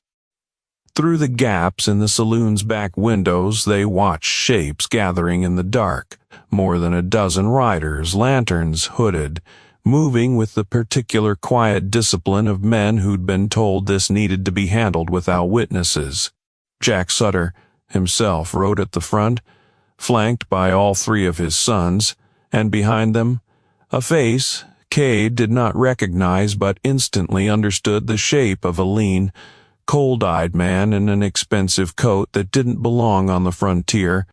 Through the gaps in the saloon's back windows they watched shapes gathering in the dark, more than a dozen riders, lanterns hooded, moving with the particular quiet discipline of men who'd been told this needed to be handled without witnesses. Jack Sutter himself rode at the front, flanked by all 3 of his sons, and behind them, a face Cade did not recognize but instantly understood the shape of a lean, cold-eyed man in an expensive coat that didn't belong on the frontier,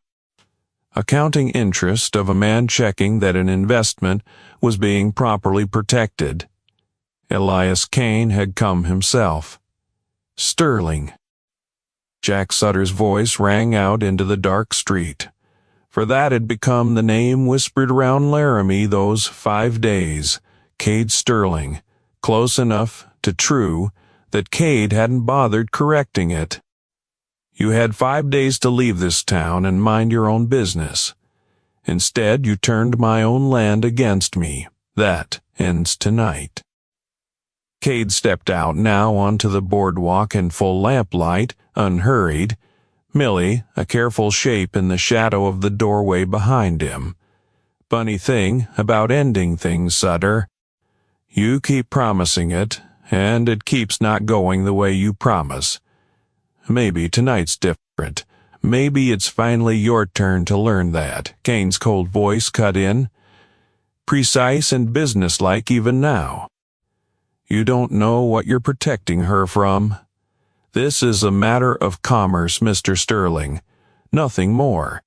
accounting interest of a man checking that an investment was being properly protected. Elias Kane had come himself. Sterling. Jack Sutter's voice rang out into the dark street, for that had become the name whispered around Laramie those 5 days. Cade Sterling, close enough to true that Cade hadn't bothered correcting it. You had 5 days to leave this town and mind your own business. Instead, you turned my own land against me. That ends tonight. Cade stepped out now onto the boardwalk in full lamplight, unhurried, Millie a careful shape in the shadow of the doorway behind him. Funny thing about ending things, Sutter. You keep promising it, and it keeps not going the way you promise. Maybe tonight's different. Maybe it's finally your turn to learn that, Kane's cold voice cut in. Precise and businesslike even now. You don't know what you're protecting her from. This is a matter of commerce, Mr. Sterling. Nothing more.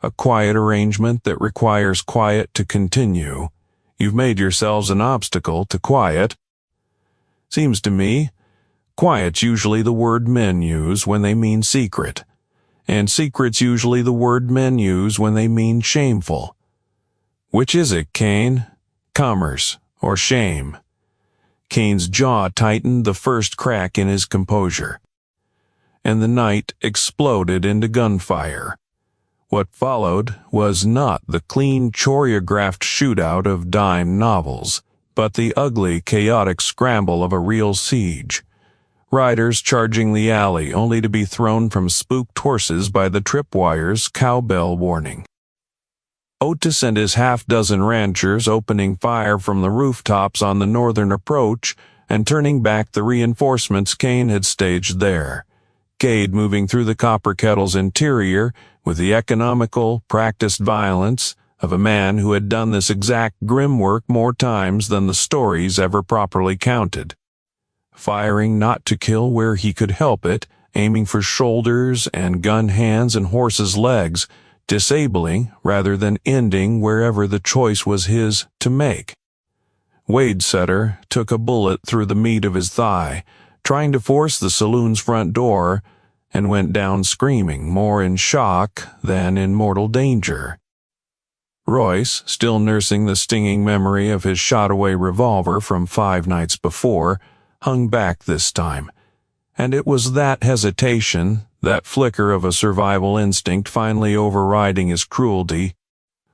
A quiet arrangement that requires quiet to continue. You've made yourselves an obstacle to quiet. Seems to me, quiet's usually the word men use when they mean secret, and secret's usually the word men use when they mean shameful. Which is it, Kane? Commerce or shame? Kane's jaw tightened the first crack in his composure, and the night exploded into gunfire. What followed was not the clean, choreographed shootout of dime novels, but the ugly, chaotic scramble of a real siege. Riders charging the alley only to be thrown from spooked horses by the tripwire's cowbell warning. Otis and his half-dozen ranchers opening fire from the rooftops on the northern approach and turning back the reinforcements Kane had staged there. Cade moving through the Copper Kettle's interior with the economical, practiced violence of a man who had done this exact grim work more times than the stories ever properly counted. Firing not to kill where he could help it, aiming for shoulders and gun hands and horses' legs, disabling rather than ending wherever the choice was his to make. Wade Sutter took a bullet through the meat of his thigh, trying to force the saloon's front door, and went down screaming, more in shock than in mortal danger. Royce, still nursing the stinging memory of his shot-away revolver from 5 nights before, hung back this time, and it was that hesitation, that flicker of a survival instinct finally overriding his cruelty.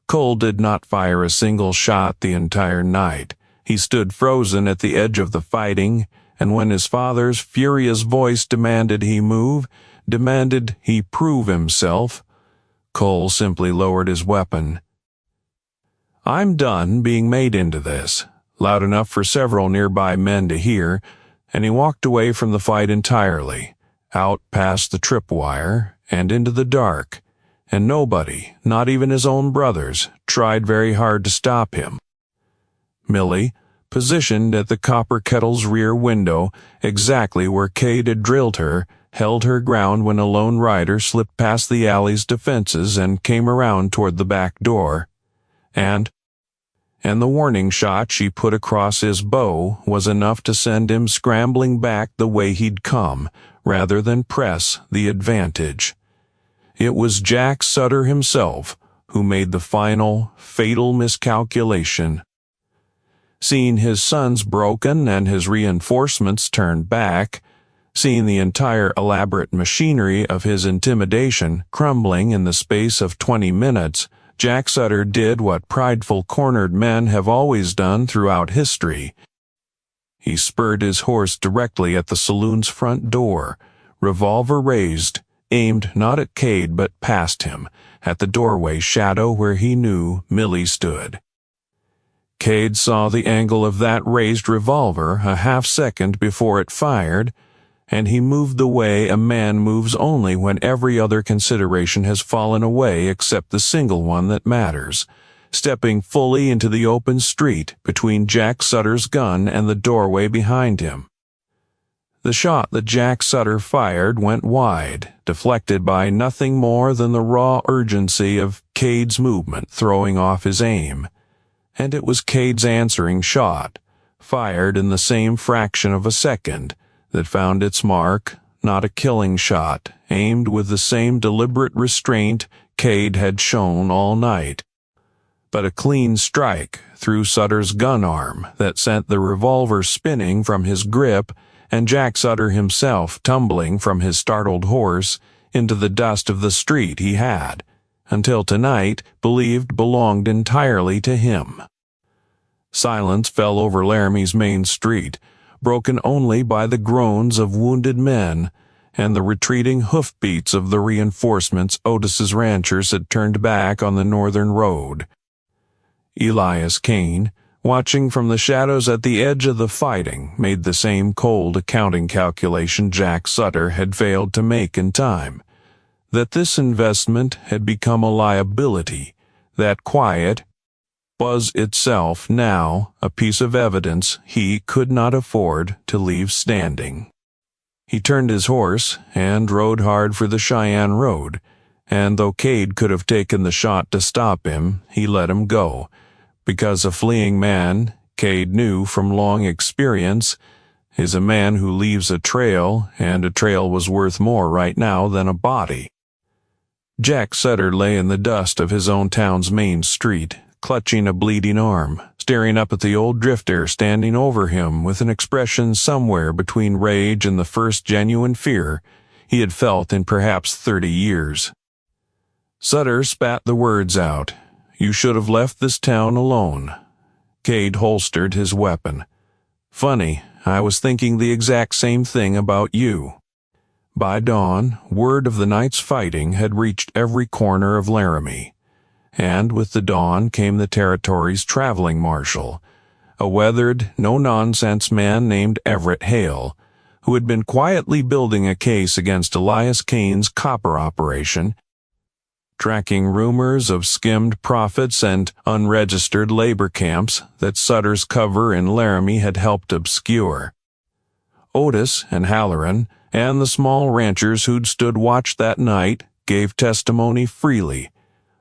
Cole did not fire a single shot the entire night. He stood frozen at the edge of the fighting, and when his father's furious voice demanded he move, demanded he prove himself, Cole simply lowered his weapon. "I'm done being made into this," loud enough for several nearby men to hear, and he walked away from the fight entirely, out past the tripwire and into the dark, and nobody, not even his own brothers, tried very hard to stop him. Millie, positioned at the Copper Kettle's rear window, exactly where Cade had drilled her, held her ground when a lone rider slipped past the alley's defenses and came around toward the back door. And the warning shot she put across his bow was enough to send him scrambling back the way he'd come, rather than press the advantage. It was Jack Sutter himself who made the final, fatal miscalculation. Seeing his sons broken and his reinforcements turned back, seeing the entire elaborate machinery of his intimidation crumbling in the space of 20 minutes, Jack Sutter did what prideful cornered men have always done throughout history. He spurred his horse directly at the saloon's front door, revolver raised, aimed not at Cade but past him, at the doorway shadow where he knew Millie stood. Cade saw the angle of that raised revolver a half-second before it fired, and he moved the way a man moves only when every other consideration has fallen away except the single one that matters, stepping fully into the open street between Jack Sutter's gun and the doorway behind him. The shot that Jack Sutter fired went wide, deflected by nothing more than the raw urgency of Cade's movement throwing off his aim. And it was Cade's answering shot, fired in the same fraction of a second, that found its mark, not a killing shot, aimed with the same deliberate restraint Cade had shown all night, but a clean strike through Sutter's gun arm that sent the revolver spinning from his grip and Jack Sutter himself tumbling from his startled horse into the dust of the street he had, until tonight, believed belonged entirely to him. Silence fell over Laramie's main street, broken only by the groans of wounded men and the retreating hoofbeats of the reinforcements Otis's ranchers had turned back on the northern road. Elias Kane, watching from the shadows at the edge of the fighting, made the same cold accounting calculation Jack Sutter had failed to make in time, that this investment had become a liability, that quiet was itself now a piece of evidence he could not afford to leave standing. He turned his horse and rode hard for the Cheyenne road, and though Cade could have taken the shot to stop him, he let him go, because a fleeing man, Cade knew from long experience, is a man who leaves a trail, and a trail was worth more right now than a body. Jack Sutter lay in the dust of his own town's main street, clutching a bleeding arm, staring up at the old drifter standing over him with an expression somewhere between rage and the first genuine fear he had felt in perhaps 30 years. Sutter spat the words out. "You should have left this town alone." Cade holstered his weapon. "Funny, I was thinking the exact same thing about you." By dawn, word of the night's fighting had reached every corner of Laramie, and with the dawn came the territory's traveling marshal, a weathered, no-nonsense man named Everett Hale, who had been quietly building a case against Elias Kane's copper operation, tracking rumors of skimmed profits and unregistered labor camps that Sutter's cover in Laramie had helped obscure. Otis and Halloran and the small ranchers who'd stood watch that night gave testimony freely,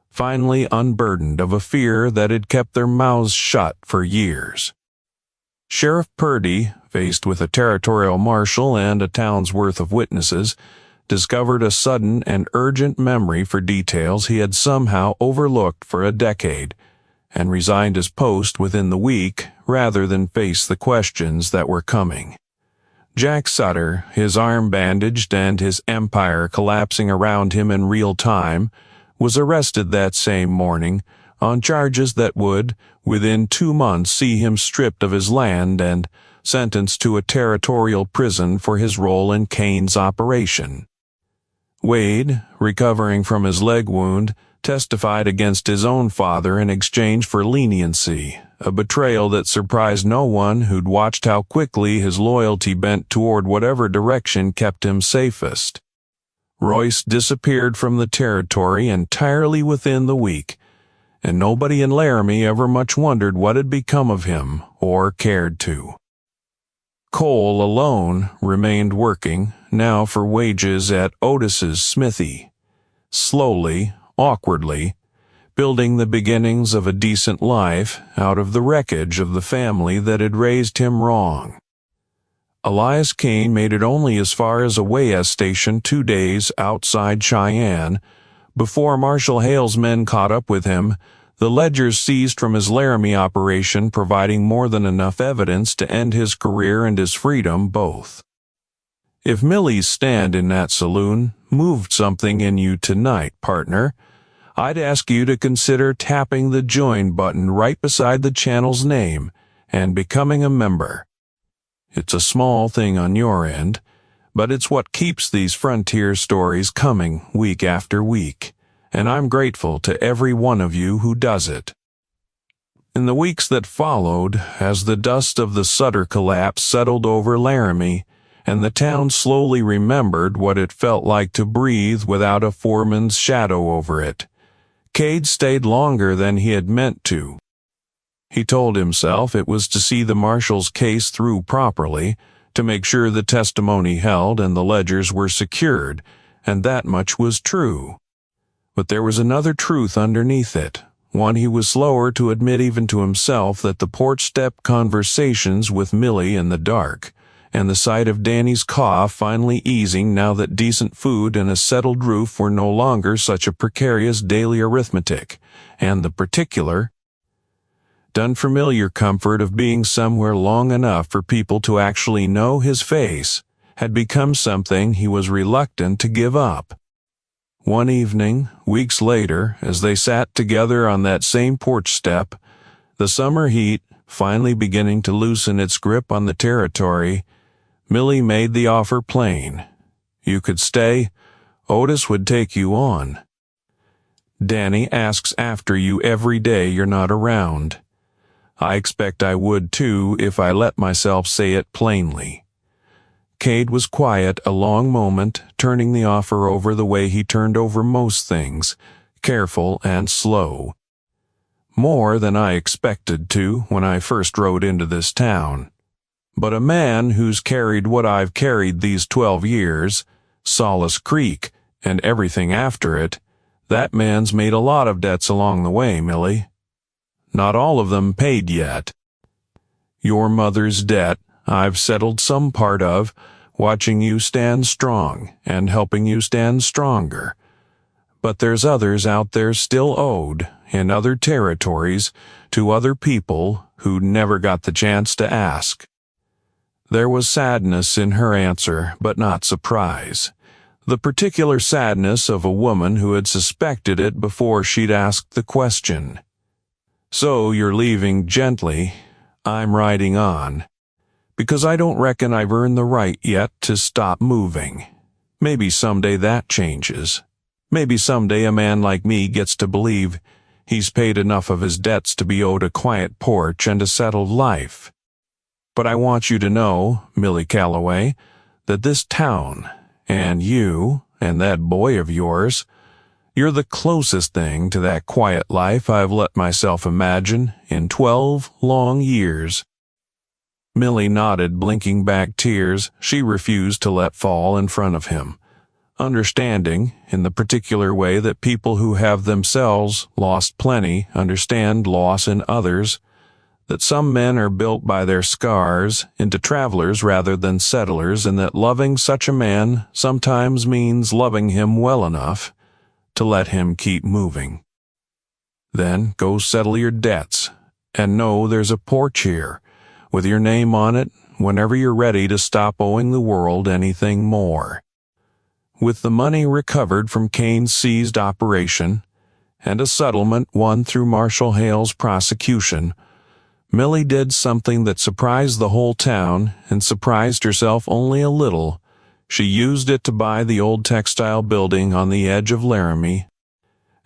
finally unburdened of a fear that had kept their mouths shut for years. Sheriff Purdy, faced with a territorial marshal and a town's worth of witnesses, discovered a sudden and urgent memory for details he had somehow overlooked for a decade, and resigned his post within the week rather than face the questions that were coming. Jack Sutter, his arm bandaged and his empire collapsing around him in real time, was arrested that same morning on charges that would, within 2 months, see him stripped of his land and sentenced to a territorial prison for his role in Kane's operation. Wade, recovering from his leg wound, testified against his own father in exchange for leniency, a betrayal that surprised no one who'd watched how quickly his loyalty bent toward whatever direction kept him safest. Royce disappeared from the territory entirely within the week, and nobody in Laramie ever much wondered what had become of him or cared to. Cole alone remained working, now for wages at Otis's smithy, slowly, awkwardly, building the beginnings of a decent life out of the wreckage of the family that had raised him wrong. Elias Kane made it only as far as a weigh station 2 days outside Cheyenne. Before Marshal Hale's men caught up with him, the ledgers seized from his Laramie operation providing more than enough evidence to end his career and his freedom both. If Millie's stand in that saloon moved something in you tonight, partner, I'd ask you to consider tapping the join button right beside the channel's name and becoming a member. It's a small thing on your end, but it's what keeps these frontier stories coming week after week, and I'm grateful to every one of you who does it. In the weeks that followed, as the dust of the Sutter collapse settled over Laramie, and the town slowly remembered what it felt like to breathe without a foreman's shadow over it, Cade stayed longer than he had meant to. He told himself it was to see the marshal's case through properly, to make sure the testimony held and the ledgers were secured, and that much was true. But there was another truth underneath it, one he was slower to admit even to himself, that the porch step conversations with Millie in the dark, and the sight of Danny's cough finally easing now that decent food and a settled roof were no longer such a precarious daily arithmetic, and the particular, unfamiliar comfort of being somewhere long enough for people to actually know his face, had become something he was reluctant to give up. One evening, weeks later, as they sat together on that same porch step, the summer heat finally beginning to loosen its grip on the territory, Millie made the offer plain. You could stay. Otis would take you on. Danny asks after you every day you're not around. I expect I would too if I let myself say it plainly. Cade was quiet a long moment, turning the offer over the way he turned over most things, careful and slow. More than I expected to when I first rode into this town. But a man who's carried what I've carried these 12 years, Solace Creek, and everything after it, that man's made a lot of debts along the way, Millie. Not all of them paid yet. Your mother's debt I've settled some part of, watching you stand strong and helping you stand stronger. But there's others out there still owed, in other territories, to other people who never got the chance to ask. There was sadness in her answer, but not surprise. The particular sadness of a woman who had suspected it before she'd asked the question. So you're leaving gently. I'm riding on. Because I don't reckon I've earned the right yet to stop moving. Maybe someday that changes. Maybe someday a man like me gets to believe He's paid enough of his debts to be owed a quiet porch and a settled life. But I want you to know, Millie Calloway, that this town, and you, and that boy of yours, you're the closest thing to that quiet life I've let myself imagine in 12 long years." Millie nodded, blinking back tears she refused to let fall in front of him, understanding, in the particular way that people who have themselves lost plenty understand loss in others, that some men are built by their scars into travelers rather than settlers, and that loving such a man sometimes means loving him well enough to let him keep moving. Then go settle your debts, and know there's a porch here, with your name on it, whenever you're ready to stop owing the world anything more. With the money recovered from Kane's seized operation, and a settlement won through Marshall Hale's prosecution, Millie did something that surprised the whole town and surprised herself only a little. She used it to buy the old textile building on the edge of Laramie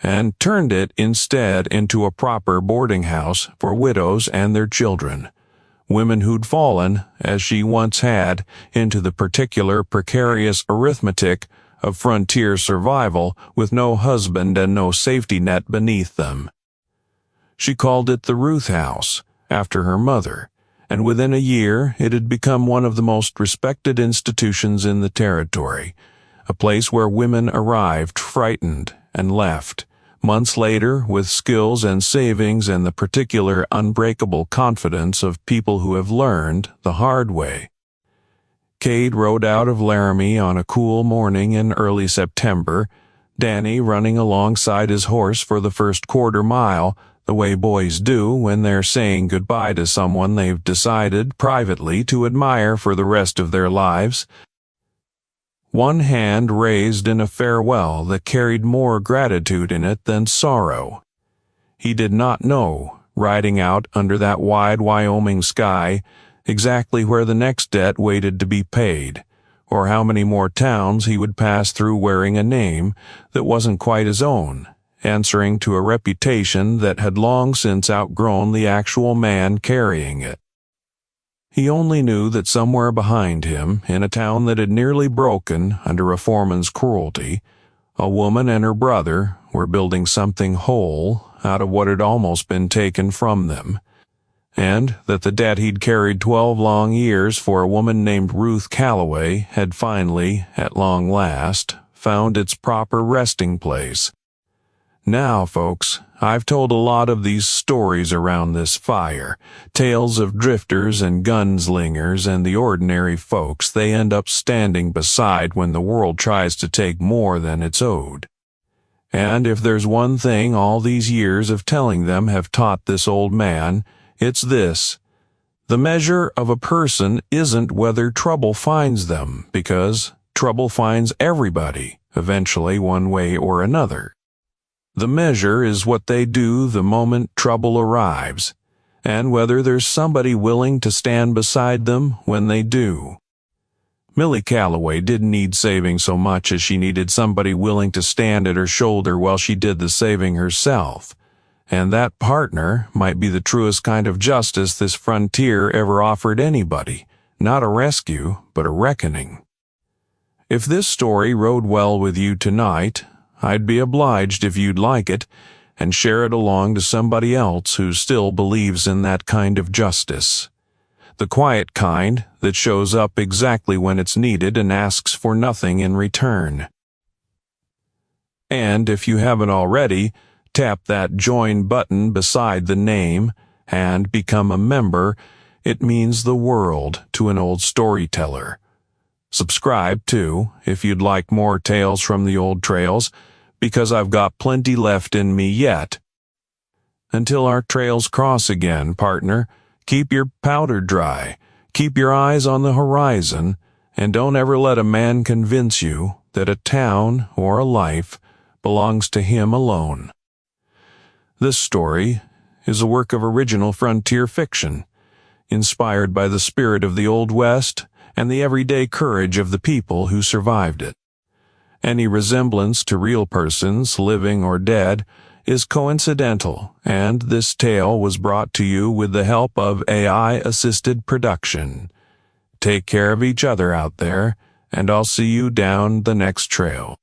and turned it instead into a proper boarding house for widows and their children, women who'd fallen, as she once had, into the particular precarious arithmetic of frontier survival with no husband and no safety net beneath them. She called it the Ruth House, after her mother, and within a year it had become one of the most respected institutions in the territory, a place where women arrived frightened and left, months later, with skills and savings and the particular unbreakable confidence of people who have learned the hard way. Cade rode out of Laramie on a cool morning in early September, Danny running alongside his horse for the first quarter mile, the way boys do when they're saying goodbye to someone they've decided privately to admire for the rest of their lives. One hand raised in a farewell that carried more gratitude in it than sorrow. He did not know, riding out under that wide Wyoming sky, exactly where the next debt waited to be paid, or how many more towns he would pass through wearing a name that wasn't quite his own, answering to a reputation that had long since outgrown the actual man carrying it. He only knew that somewhere behind him, in a town that had nearly broken under a foreman's cruelty, a woman and her brother were building something whole out of what had almost been taken from them, and that the debt he'd carried 12 long years for a woman named Ruth Calloway had finally, at long last, found its proper resting place. Now, folks, I've told a lot of these stories around this fire, tales of drifters and gunslingers and the ordinary folks they end up standing beside when the world tries to take more than it's owed. And if there's one thing all these years of telling them have taught this old man, it's this: the measure of a person isn't whether trouble finds them, because trouble finds everybody, eventually one way or another. The measure is what they do the moment trouble arrives, and whether there's somebody willing to stand beside them when they do. Millie Calloway didn't need saving so much as she needed somebody willing to stand at her shoulder while she did the saving herself, and that partner might be the truest kind of justice this frontier ever offered anybody, not a rescue, but a reckoning. If this story rode well with you tonight, I'd be obliged if you'd like it, and share it along to somebody else who still believes in that kind of justice. The quiet kind that shows up exactly when it's needed and asks for nothing in return. And if you haven't already, tap that join button beside the name and become a member. It means the world to an old storyteller. Subscribe, too, if you'd like more tales from the old trails, because I've got plenty left in me yet. Until our trails cross again, partner, keep your powder dry, keep your eyes on the horizon, and don't ever let a man convince you that a town or a life belongs to him alone. This story is a work of original frontier fiction, inspired by the spirit of the Old West and the everyday courage of the people who survived it. Any resemblance to real persons, living or dead, is coincidental, and this tale was brought to you with the help of AI-assisted production. Take care of each other out there, and I'll see you down the next trail.